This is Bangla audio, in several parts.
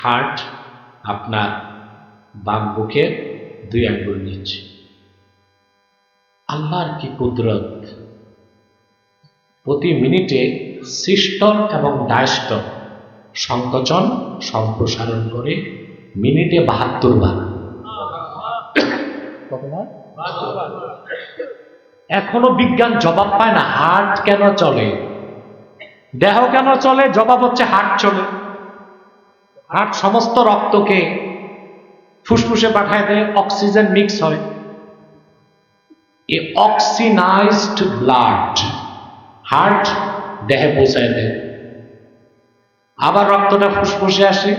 হার্ট আপনার বাম বুকের 2 আঙ্গুল নিচে। আল্লাহর কি কুদরত! প্রতি মিনিটে সিস্টল এবং ডায়াস্টল সংকোচন সম্প্রসারণ করে মিনিটে 72 বার। এখনো বিজ্ঞান জবাব পায় না হার্ট কেন চলে, দেহ কেন চলে। জবাব হচ্ছে হার্ট চলে। হার্ট সমস্ত রক্তকে ফুসফুসে পাঠায় দেয়, অক্সিজেন মিক্স হয়। এই অক্সিনাইজড ব্লাড হার্ট দেহে পৌঁছায় দেয়। আবার রক্তটা ফুসফুসে আসে,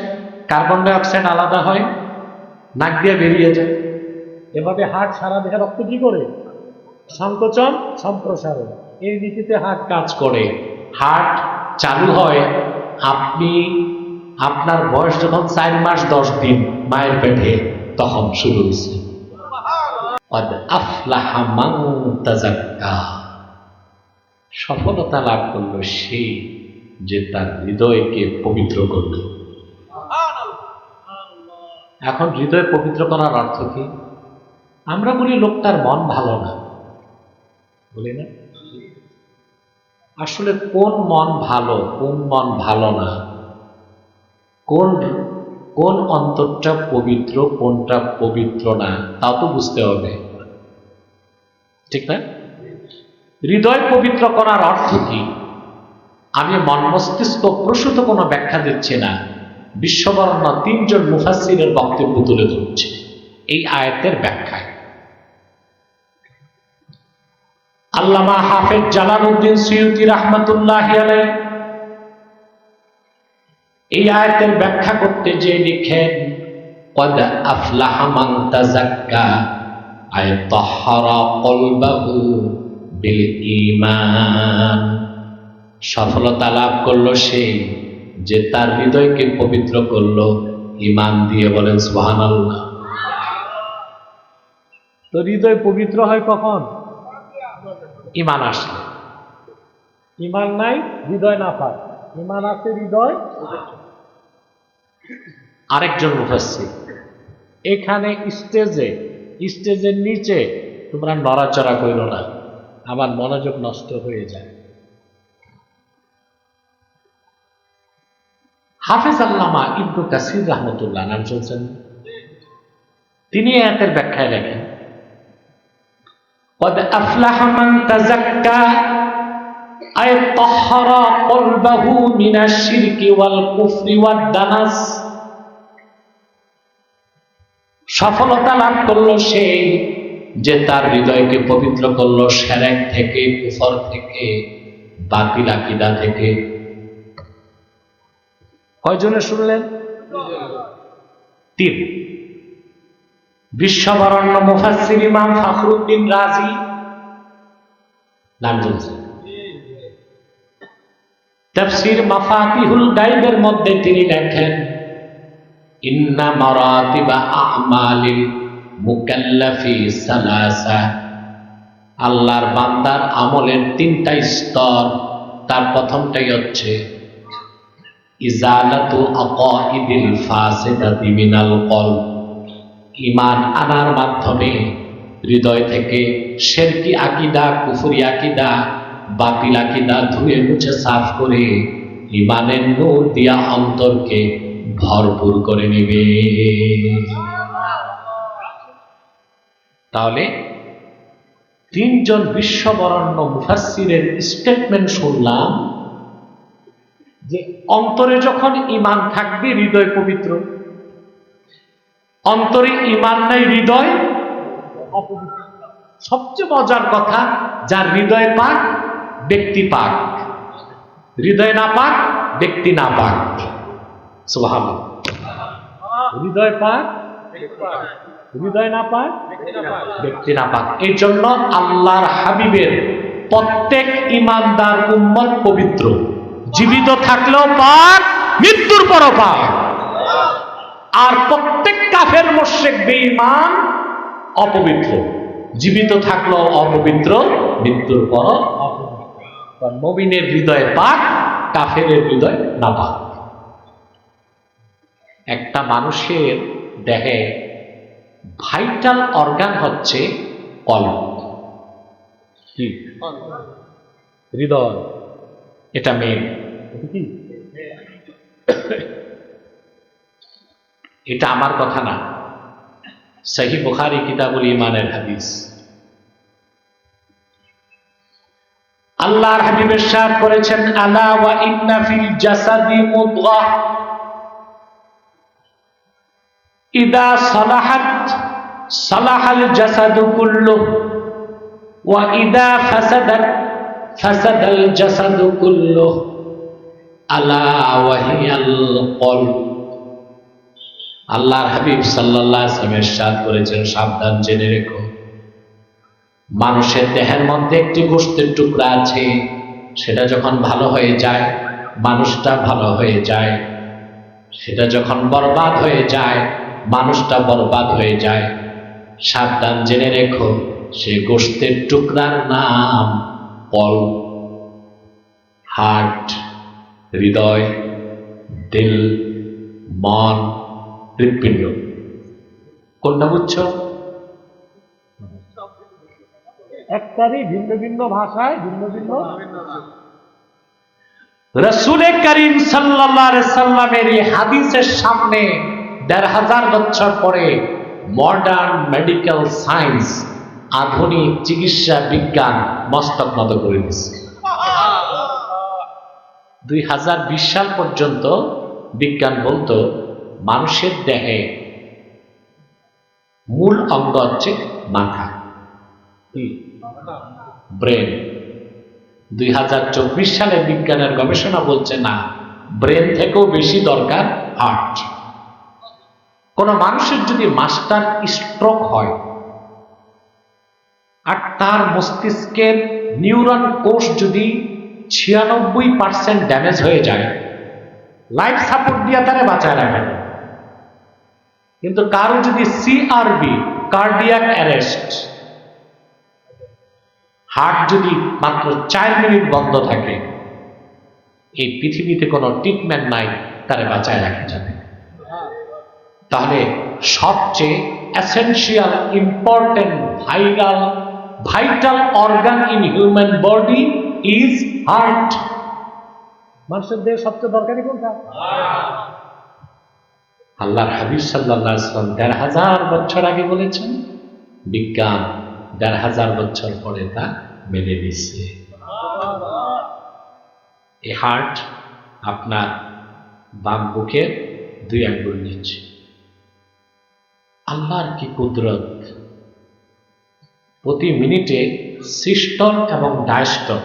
কার্বন ডাই অক্সাইড আলাদা হয়, নাক দিয়ে বেরিয়ে যায়। এভাবে হার্ট সারা দেহে রক্ত কি করে? সংকোচন সম্প্রসারণ। এই নীতিতে হার্ট কাজ করে। হার্ট চালু হয় আপনি আপনার বয়স যখন 4 মাস 10 দিন মায়ের পেটে, তখন শুরু হয়েছে। সফলতা লাভ করলো সেই যে তার হৃদয়কে পবিত্র করল। এখন হৃদয় পবিত্র করার অর্থ কি? আমরা বলি লোকটার মন ভালো না, বলি না? আসলে কোন মন ভালো, কোন মন ভালো না, কোন অন্তরটা পবিত্র, কোনটা পবিত্র না, তাও তো বুঝতে হবে, ঠিক না? হৃদয় পবিত্র করার অর্থ কি? আমি মন মস্তিষ্ক প্রসূত কোনো ব্যাখ্যা দিচ্ছি না, বিশ্ববরেণ্য 3 জন মুফাসসিরের বক্তব্য তুলে ধরছে এই আয়াতের ব্যাখ্যায়। আল্লামা হাফেজ জালালউদ্দিন সুয়ুতী রাহমাতুল্লাহি আলাইহি এই আয়াতের ব্যাখ্যা করতে যে লিখেন, ক্বাদ আফলাহা মান তাযাক্কা আয় তাহহারা কলবাহু বিল ঈমান। সফলতা লাভ করলো সেই যে তার হৃদয়কে পবিত্র করলো ঈমান দিয়ে। বলেন সুবহানাল্লাহ। তো হৃদয় পবিত্র হয় কখন? ঈমান আসলে। ঈমান নাই, হৃদয় না পাক। ঈমান আছে, হৃদয়। আরেকজন মুফাসসির এখানে স্টেজের নিচে তোমরা নড়াচড়া করো না, আমার মনোযোগ নষ্ট হয়ে যায়। হাফেজ আল্লামা ইবনু কাসির রাহমাতুল্লাহ, নাম শুনছেন? তিনি আয়াতের ব্যাখ্যায় লেখেন, ক্বাদ আফলাহা মান তাযাক্কা আয় তাহহারা কলবাহু মিনাশ শিরকি ওয়াল কুফরি ওয়াদ দানাস। সফলতা লাভ করলো সেই যে তার হৃদয়কে পবিত্র করলো শিরক থেকে, কুফর থেকে, বাতিল আকীদা থেকে। কয়জনে শুনলেন? 3। বিশ্ববরেণ্য মুফাসসির ইমাম ফখরুদ্দীন রাজি, নাম শুনছেন? তাফসীর মাফাতিহুল গায়বের মধ্যে তিনি লেখেন, ইন্না মারাতিবা আমালিল মুকাল্লাফি সালাসা। আল্লাহর বান্দার আমলের 3টা স্তর। তার প্রথমটাই হচ্ছে ইজালাতু আকাইদিল ফাসিদাতি মিনাল কলব। ঈমান আনার মাধ্যমে হৃদয় থেকে শিরকি আকীদা, কুফরি আকীদা, বাতিল আকীদা ধুয়ে মুছে সাফ করে ঈমানের নূর দিয়া অন্তরকে ভরপুর করে নেবে। তাহলে 3 জন বিশ্ববরেণ্য মুফাসসিরের স্টেটমেন্ট শুনলাম যে অন্তরে যখন ঈমান থাকবে হৃদয় পবিত্র, অন্তরে ঈমান নাই হৃদয় অপবিত্র। সবচেয়ে মজার কথা, যার হৃদয় পাক ব্যক্তি পাক, হৃদয় না পাক ব্যক্তি না পাক। সুবহানাল্লাহ। হৃদয় পাক, হৃদয় না পাক ব্যক্তি না পাক। এই জন্য আল্লাহর হাবিবের প্রত্যেক ঈমানদার উম্মত পবিত্র, জীবিত থাকলেও পাক, মৃত্যুর পরও পাক। আর প্রত্যেক কাফের মুশরিক বেঈমান অপবিত্র, জীবিত থাকলেও অপবিত্র, মৃত্যুর পরও অপবিত্র। মুমিনের হৃদয় পাক, কাফেরের হৃদয় না পাক। একটা মানুষের দেহে ভাইটাল অর্গান হচ্ছে কলব, কি হৃদয়, এটা মেন। এটা কি? এটা আমার কথা না, সহিহ বুখারী কিতাবুল ঈমানের হাদিস। আল্লাহর হাবিব ইরশাদ করেছেন, আলা ওয়া ইন্না ফিল জাসাদি মুদগাহ ইদা সালাহাত সালাহাল জাসাদু কুল্লুহু ওয়া ইদা ফাসাদাত ফাসাদাল জাসাদু কুল্লুহু আলা ওয়া হিয়াল কলব। আল্লাহর হাবিব সাল্লাল্লাহু আলাইহি ওয়াসাল্লাম ইরশাদ করেছেন, সাবধান, জেনে রেখো, মানুষের দেহের মধ্যে একটি গোশতের টুকরা আছে, সেটা যখন ভালো হয়ে যায় মানুষটা ভালো হয়ে যায়, সেটা যখন বরবাদ হয়ে যায় মানুষটা বরবাদ হয়ে যায়। সাবধান, জেনে রেখো, সে গোশতের টুকরার নাম কলব, হার্ট, হৃদয়, দিল, মন, হৃৎপিণ্ড। কোনটা বুঝছো? একটারই ভিন্ন ভিন্ন ভাষায় ভিন্ন ভিন্ন। রাসূলে কারীম সাল্লাল্লাহু আলাইহি সাল্লামের এই হাদিসের সামনে ১৫০০ বছর পরে মডার্ন মেডিকেল সায়েন্স, আধুনিক চিকিৎসা বিজ্ঞান মস্তক নত করে দিচ্ছে। ২০২০ সাল পর্যন্ত বিজ্ঞান বলতো মানুষের দেহে মূল অঙ্গ হচ্ছে মাথা, ব্রেন। ২০২৪ সালে বিজ্ঞানের গবেষণা বলছে না, ব্রেন থেকেও বেশি দরকার হার্ট। কোন মানুষের যদি মাস্টার স্ট্রোক হয় আর তার মস্তিষ্কের নিউরন কোষ যদি ৯৬% ড্যামেজ হয়ে যায়, লাইফ সাপোর্ট দিয়ে তারা বাঁচায় রাখে। কিন্তু কারো যদি সিআরবি, কার্ডিয়াক অ্যারেস্ট, হার্ট যদি মাত্র ৪ মিনিট বন্ধ থাকে, এই পৃথিবীতে কোনো ট্রিটমেন্ট নাই, তারা বাঁচায় রাখা যাবে। তাহলে সবচেয়ে essential, important, vital organ in human body is heart. মানুষের দেহে সবচেয়ে দরকারি কোনটা? আল্লাহর হাবিব সাল্লাল্লাহু আলাইহি ওয়াসাল্লাম ১৫০০ বছর আগে বলেছেন, বিজ্ঞান ১৫০০ বছর পরে তা মেনে নিচ্ছে। এই হার্ট আপনার বাম বুকের ২ আঙ্গুল নিচে। আল্লাহর কি কুদরত! প্রতি মিনিটে সিস্টল এবং ডায়াস্টল,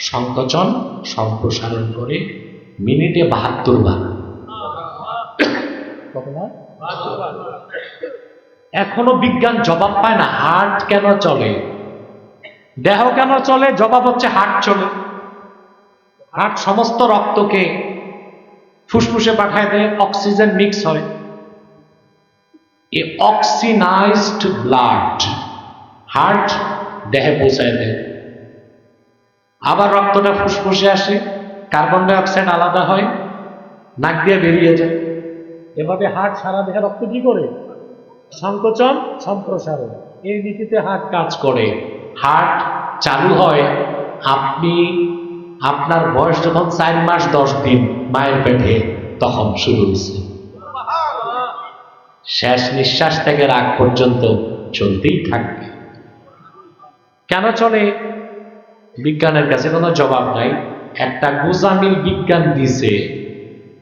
সংকোচন সম্প্রসারণ করে মিনিটে ৭২ বার। এখনো বিজ্ঞান জবাব পায় না, হার্ট কেন চলে, দেহ কেন চলে? জবাব হচ্ছে হার্ট চলে। হার্ট সমস্ত রক্তকে ফুসফুসে পাঠায় দেয়, অক্সিজেন মিক্স হয়, এই অক্সিনাইজড ব্লাড হার্ট দেহে পৌঁছায় দেয়। আবার রক্তটা ফুসফুসে আসে, কার্বন ডাই অক্সাইড আলাদা হয়, নাক দিয়ে বেরিয়ে যায়। এভাবে হার্ট সারা দেহে রক্ত কি করে? সংকোচন সম্প্রসারণ, এই নীতিতে হার্ট কাজ করে। হার্ট চালু হয় আপনি আপনার বয়স যখন ৪ মাস ১০ দিন মায়ের পেটে, তখন শুরু হয়েছে। শেষ নিঃশ্বাস থেকে রাগ পর্যন্ত চলতেই থাকবে। কেন চলে? বিজ্ঞানের কাছে কোনো জবাব নাই। একটা গোজামিল বিজ্ঞান দিছে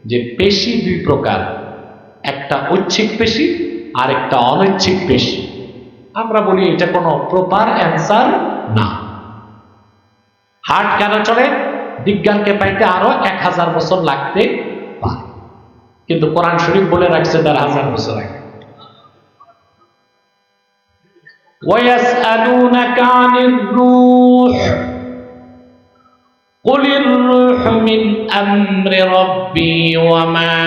যে পেশি ২ প্রকার, একটা ঐচ্ছিক পেশি আর একটা অনৈচ্ছিক পেশি। আমরা বলি এটা কোনো প্রপার অ্যান্সার না। হার্ট কেন চলে? বিজ্ঞানকে পাইতে আরো ১০০০ বছর লাগতে পারে, কিন্তু কোরআন শরীফ বলে রাখছে ১৫০০ বছর আগে। وَيَسْأَلُونَكَ عَنِ الرُّوحِ قُلِ الرُّوحُ مِنْ أَمْرِ رَبِّي وَمَا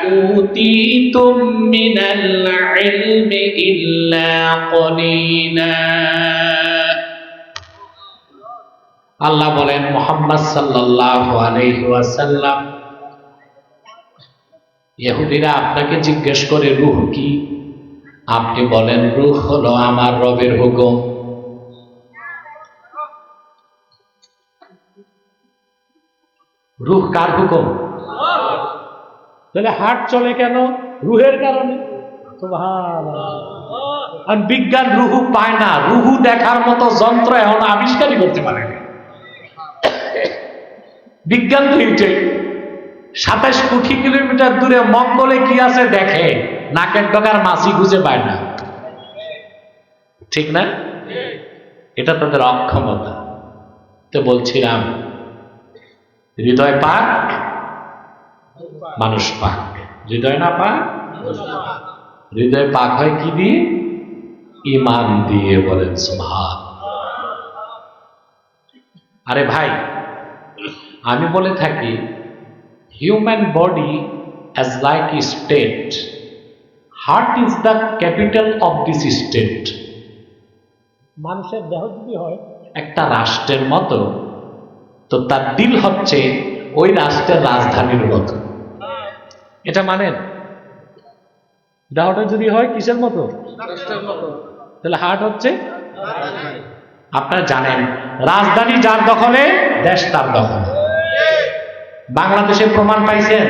أُوتِيتُم مِّنَ الْعِلْمِ إِلَّا قَلِيلًا। আল্লাহ বলেন, মুহাম্মদ সাল্লাল্লাহু আলাইহি ওয়াসাল্লাম, ইহুদিরা আপনাকে জিজ্ঞেস করে রূহ কি, আপনি বলেন রূহ হলো আমার রবের হুকুম। রূহ কার হুকুম? তাহলে হার্ট চলে কেন? রুহের কারণে। সুবহানাল্লাহ। আর বিজ্ঞান রুহু পায় না, রুহু দেখার মতো যন্ত্র এখন আবিষ্কারই করতে পারে না। বিজ্ঞান তো এইটাই, 27 কোটি কিলোমিটার দূরে মঙ্গলে কি আছে দেখে, নাকের ডগার মাছি খুঁজে পায় না, ঠিক না? এটা তাদের অক্ষমতা। তো বলছিলাম হৃদয় পাক, মানুষ পাক। হৃদয় না পাক, হৃদয় পাক হয় কি দিয়ে? ঈমান দিয়ে। বলেন সুবহান। আরে ভাই, আমি বলে থাকি human body as like a state, heart is the capital of this state. মানুষের দেহ যদি হয় একটা রাষ্ট্রের মতো, তো তার দিল হচ্ছে ওই রাষ্ট্রের রাজধানীর মতো। এটা মানেন? দেহটা যদি হয় কিসের মতো? তাহলে হার্ট হচ্ছে, আপনারা জানেন রাজধানী যার দখলে দেশ তার দখলে। বাংলাদেশে প্রমাণ পাইছেন?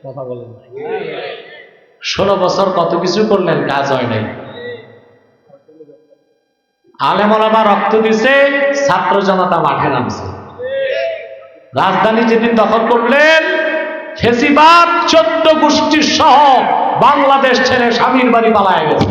কথা বলেন। 16 বছর কত কিছু করলেন, কাজ হয় নাই। আলেম ওলামা রক্ত দিছে, ছাত্র জনতা মাঠে নামছে। রাজধানী যেদিন দখল করলেন, ফেসিবাদ 14 গোষ্ঠীর সহ বাংলাদেশ ছেড়ে স্বামীর বাড়ি পালায় গেছে।